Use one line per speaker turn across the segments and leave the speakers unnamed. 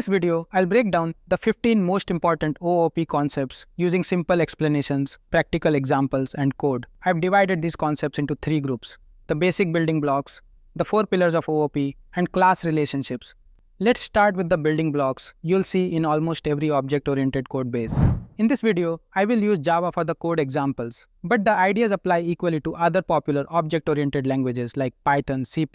this video, I'll break down the 15 most important OOP concepts using simple explanations, practical examples, and code. I've divided these concepts into 3 groups: the basic building blocks, the 4 pillars of OOP, and class relationships. Let's start with the building blocks you'll see in almost every object-oriented code base. In this video, I will use Java for the code examples, but the ideas apply equally to other popular object-oriented languages like Python, C++,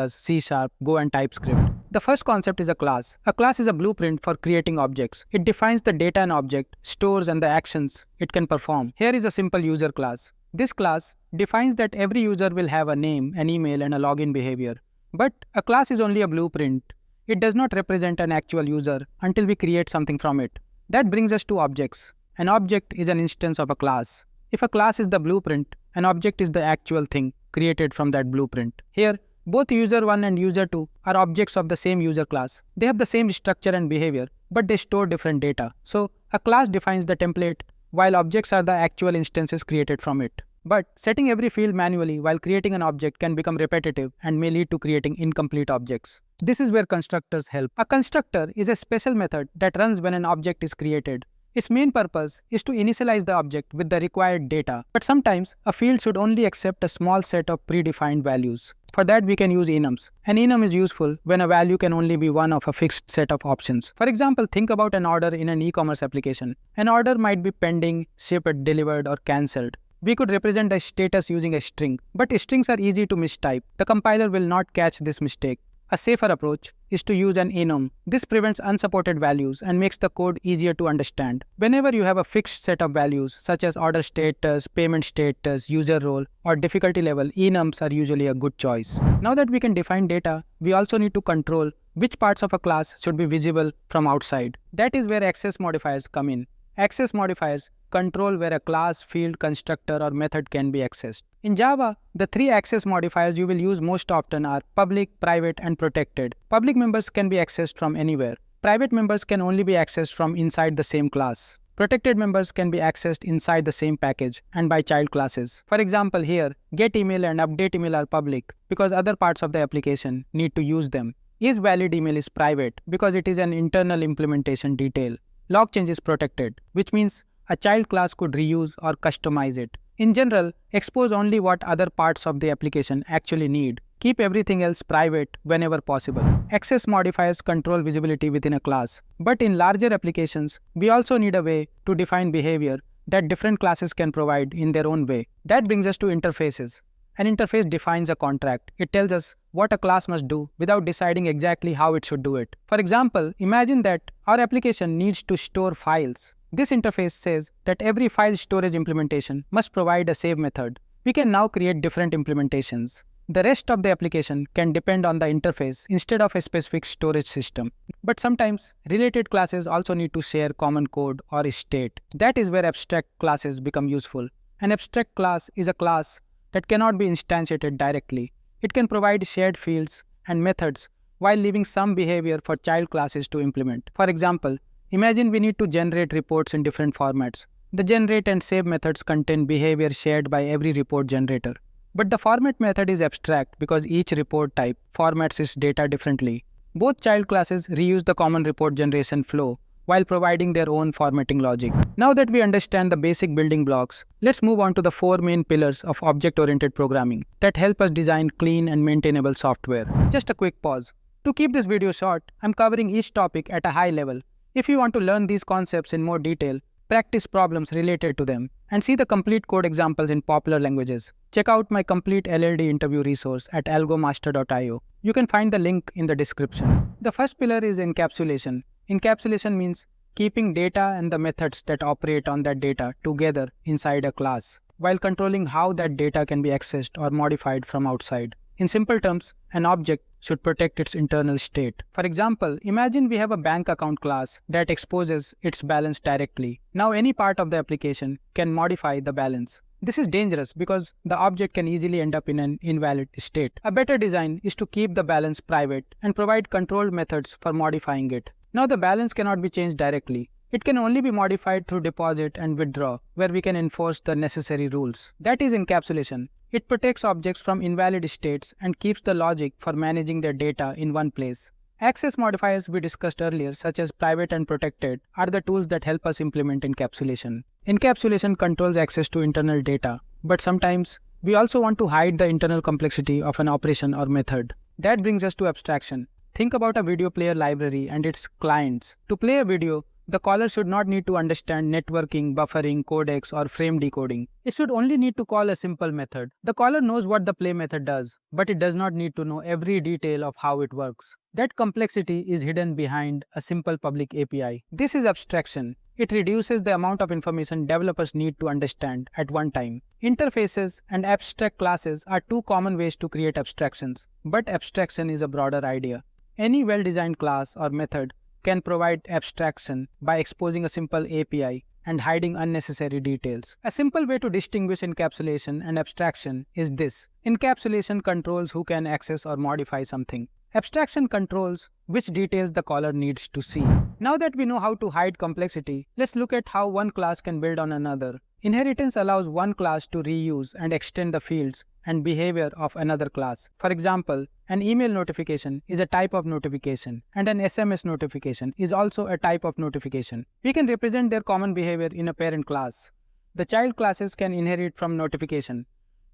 C#, Go, and TypeScript. The first concept is a class. A class is a blueprint for creating objects. It defines the data an object stores and the actions it can perform. Here is a simple user class. This class defines that every user will have a name, an email, and a login behavior. But a class is only a blueprint. It does not represent an actual user until we create something from it. That brings us to objects. An object is an instance of a class. If a class is the blueprint, an object is the actual thing created from that blueprint. Here, both user1 and user2 are objects of the same user class. They have the same structure and behavior, but they store different data. So, a class defines the template, while objects are the actual instances created from it. But setting every field manually while creating an object can become repetitive and may lead to creating incomplete objects. This is where constructors help. A constructor is a special method that runs when an object is created. Its main purpose is to initialize the object with the required data, but sometimes a field should only accept a small set of predefined values. For that, we can use enums. An enum is useful when a value can only be one of a fixed set of options. For example, think about an order in an e-commerce application. An order might be pending, shipped, delivered, or cancelled. We could represent the status using a string, but strings are easy to mistype. The compiler will not catch this mistake. A safer approach is to use an enum. This prevents unsupported values and makes the code easier to understand. Whenever you have a fixed set of values such as order status, payment status, user role, or difficulty level, enums are usually a good choice. Now that we can define data, we also need to control which parts of a class should be visible from outside. That is where access modifiers come in. Access modifiers control where a class, field, constructor, or method can be accessed. In Java, the 3 access modifiers you will use most often are public, private, and protected. Public members can be accessed from anywhere. Private members can only be accessed from inside the same class. Protected members can be accessed inside the same package and by child classes. For example, here, getEmail and updateEmail are public because other parts of the application need to use them. IsValidEmail is private because it is an internal implementation detail. LogChange is protected, which means a child class could reuse or customize it. In general, expose only what other parts of the application actually need. Keep everything else private whenever possible. Access modifiers control visibility within a class. But in larger applications, we also need a way to define behavior that different classes can provide in their own way. That brings us to interfaces. An interface defines a contract. It tells us what a class must do without deciding exactly how it should do it. For example, imagine that our application needs to store files. This interface says that every file storage implementation must provide a save method. We can now create different implementations. The rest of the application can depend on the interface instead of a specific storage system. But sometimes, related classes also need to share common code or state. That is where abstract classes become useful. An abstract class is a class that cannot be instantiated directly. It can provide shared fields and methods while leaving some behavior for child classes to implement. For example, imagine we need to generate reports in different formats. The generate and save methods contain behavior shared by every report generator. But the format method is abstract because each report type formats its data differently. Both child classes reuse the common report generation flow while providing their own formatting logic. Now that we understand the basic building blocks, let's move on to the 4 main pillars of object-oriented programming that help us design clean and maintainable software. Just a quick pause. To keep this video short, I'm covering each topic at a high level. If you want to learn these concepts in more detail, practice problems related to them, and see the complete code examples in popular languages, check out my complete LLD interview resource at algomaster.io. You can find the link in the description. The first pillar is encapsulation. Encapsulation means keeping data and the methods that operate on that data together inside a class, while controlling how that data can be accessed or modified from outside. In simple terms, an object should protect its internal state. For example, imagine we have a bank account class that exposes its balance directly. Now any part of the application can modify the balance. This is dangerous because the object can easily end up in an invalid state. A better design is to keep the balance private and provide controlled methods for modifying it. Now the balance cannot be changed directly. It can only be modified through deposit and withdraw, where we can enforce the necessary rules. That is encapsulation. It protects objects from invalid states and keeps the logic for managing their data in one place. Access modifiers we discussed earlier, such as private and protected, are the tools that help us implement encapsulation. Encapsulation controls access to internal data, but sometimes we also want to hide the internal complexity of an operation or method. That brings us to abstraction. Think about a video player library and its clients. To play a video, the caller should not need to understand networking, buffering, codecs, or frame decoding. It should only need to call a simple method. The caller knows what the play method does, but it does not need to know every detail of how it works. That complexity is hidden behind a simple public API. This is abstraction. It reduces the amount of information developers need to understand at one time. Interfaces and abstract classes are two common ways to create abstractions, but abstraction is a broader idea. Any well-designed class or method can provide abstraction by exposing a simple API and hiding unnecessary details. A simple way to distinguish encapsulation and abstraction is this. Encapsulation controls who can access or modify something. Abstraction controls which details the caller needs to see. Now that we know how to hide complexity, let's look at how one class can build on another. Inheritance allows one class to reuse and extend the fields and behavior of another class. For example, an email notification is a type of notification, and an SMS notification is also a type of notification. We can represent their common behavior in a parent class. The child classes can inherit from notification.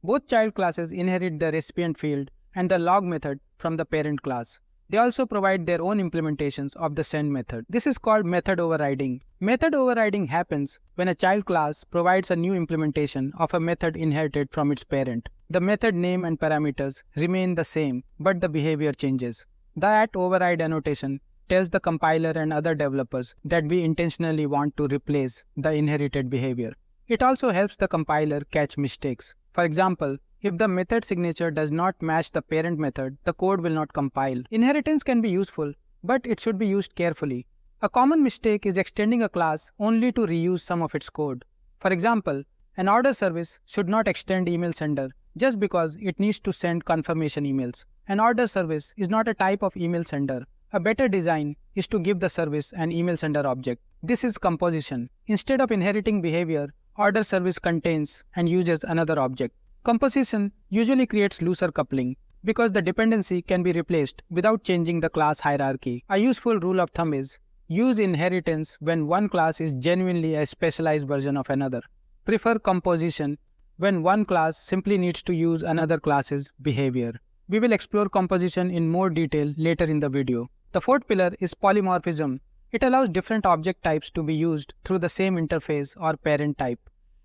Both child classes inherit the recipient field and the log method from the parent class. They also provide their own implementations of the send method. This is called method overriding. Method overriding happens when a child class provides a new implementation of a method inherited from its parent. The method name and parameters remain the same, but the behavior changes. The @override annotation tells the compiler and other developers that we intentionally want to replace the inherited behavior. It also helps the compiler catch mistakes. For example, if the method signature does not match the parent method, the code will not compile. Inheritance can be useful, but it should be used carefully. A common mistake is extending a class only to reuse some of its code. For example, an order service should not extend email sender just because it needs to send confirmation emails. An order service is not a type of email sender. A better design is to give the service an email sender object. This is composition. Instead of inheriting behavior, order service contains and uses another object. Composition usually creates looser coupling because the dependency can be replaced without changing the class hierarchy. A useful rule of thumb is use inheritance when one class is genuinely a specialized version of another. Prefer composition when one class simply needs to use another class's behavior. We will explore composition in more detail later in the video. The fourth pillar is polymorphism. It allows different object types to be used through the same interface or parent type.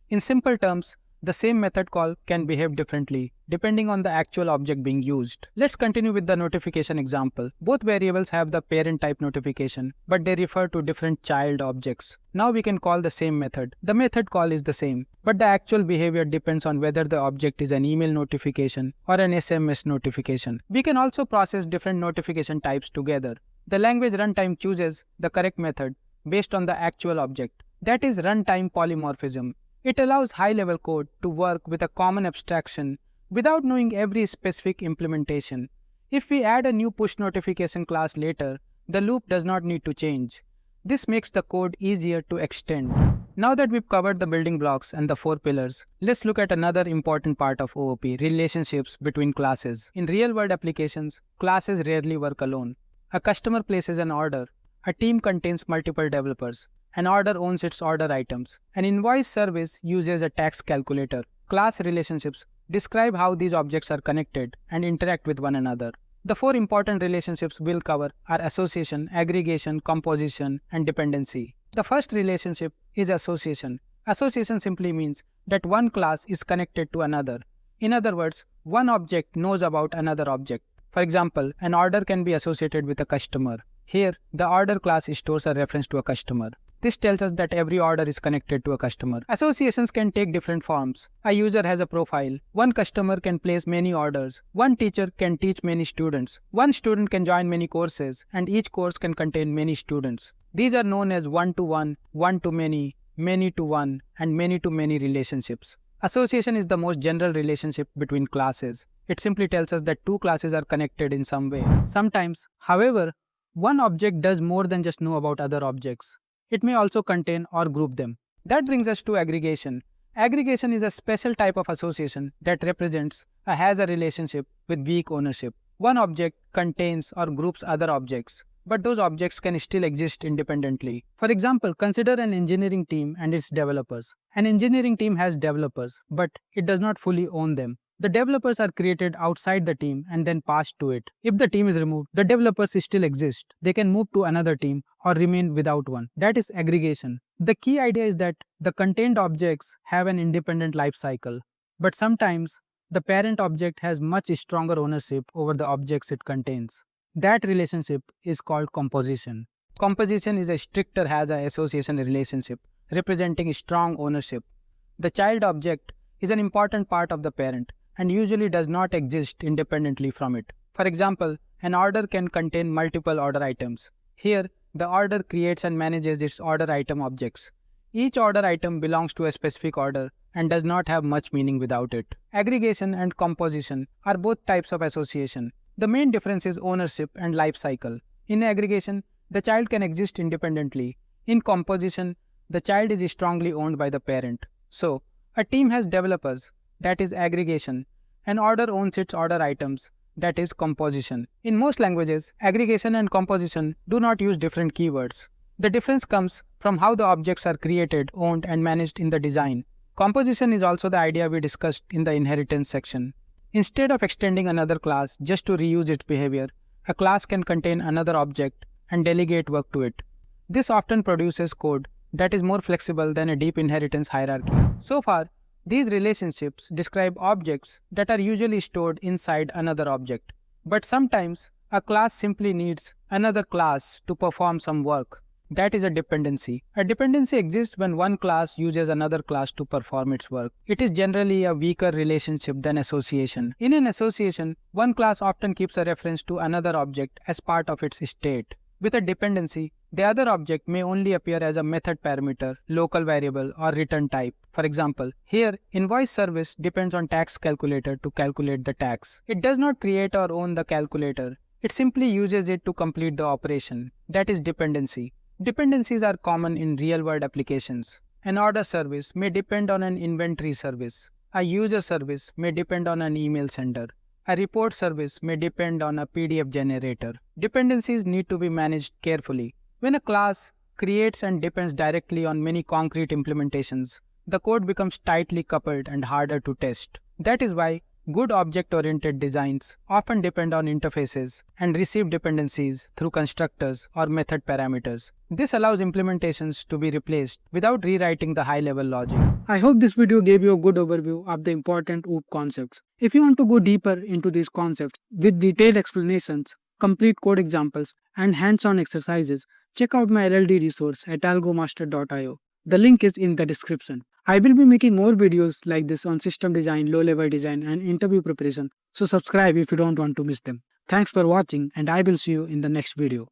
In simple terms, the same method call can behave differently depending on the actual object being used. Let's continue with the notification example. Both variables have the parent type notification, but they refer to different child objects. Now we can call the same method. The method call is the same, but the actual behavior depends on whether the object is an email notification or an SMS notification. We can also process different notification types together. The language runtime chooses the correct method based on the actual object. That is runtime polymorphism. It allows high-level code to work with a common abstraction without knowing every specific implementation. If we add a new push notification class later, the loop does not need to change. This makes the code easier to extend. Now that we've covered the building blocks and the four pillars, let's look at another important part of OOP, relationships between classes. In real-world applications, classes rarely work alone. A customer places an order. A team contains multiple developers. An order owns its order items. An invoice service uses a tax calculator. Class relationships describe how these objects are connected and interact with one another. The four important relationships we'll cover are association, aggregation, composition, and dependency. The first relationship is association. Association simply means that one class is connected to another. In other words, one object knows about another object. For example, an order can be associated with a customer. Here, the order class stores a reference to a customer. This tells us that every order is connected to a customer. Associations can take different forms. A user has a profile. One customer can place many orders. One teacher can teach many students. One student can join many courses, and each course can contain many students. These are known as one-to-one, one-to-many, many-to-one, and many-to-many relationships. Association is the most general relationship between classes. It simply tells us that two classes are connected in some way. Sometimes, however, one object does more than just know about other objects. It may also contain or group them. That brings us to aggregation. Aggregation is a special type of association that represents a has a relationship with weak ownership. One object contains or groups other objects, but those objects can still exist independently. For example, consider an engineering team and its developers. An engineering team has developers, but it does not fully own them. The developers are created outside the team and then passed to it. If the team is removed, the developers still exist. They can move to another team or remain without one. That is aggregation. The key idea is that the contained objects have an independent life cycle, but sometimes the parent object has much stronger ownership over the objects it contains. That relationship is called composition. Composition is a stricter has-a-association relationship, representing strong ownership. The child object is an important part of the parent and usually does not exist independently from it. For example, an order can contain multiple order items. Here, the order creates and manages its order item objects. Each order item belongs to a specific order and does not have much meaning without it. Aggregation and composition are both types of association. The main difference is ownership and life cycle. In aggregation, the child can exist independently. In composition, the child is strongly owned by the parent. So, a team has developers, that is aggregation. An order owns its order items, that is composition. In most languages, aggregation and composition do not use different keywords. The difference comes from how the objects are created, owned, and managed in the design. Composition is also the idea we discussed in the inheritance section. Instead of extending another class just to reuse its behavior, a class can contain another object and delegate work to it. This often produces code that is more flexible than a deep inheritance hierarchy. So far, these relationships describe objects that are usually stored inside another object. But sometimes, a class simply needs another class to perform some work. That is a dependency. A dependency exists when one class uses another class to perform its work. It is generally a weaker relationship than association. In an association, one class often keeps a reference to another object as part of its state. With a dependency, the other object may only appear as a method parameter, local variable, or return type. For example, here, invoice service depends on tax calculator to calculate the tax. It does not create or own the calculator. It simply uses it to complete the operation. That is dependency. Dependencies are common in real-world applications. An order service may depend on an inventory service. A user service may depend on an email sender. A report service may depend on a PDF generator. Dependencies need to be managed carefully. When a class creates and depends directly on many concrete implementations, the code becomes tightly coupled and harder to test. That is why good object-oriented designs often depend on interfaces and receive dependencies through constructors or method parameters. This allows implementations to be replaced without rewriting the high-level logic. I hope this video gave you a good overview of the important OOP concepts. If you want to go deeper into these concepts with detailed explanations, complete code examples, and hands-on exercises, check out my LLD resource at algomaster.io. The link is in the description. I will be making more videos like this on system design, low-level design, and interview preparation, so subscribe if you don't want to miss them. Thanks for watching, and I will see you in the next video.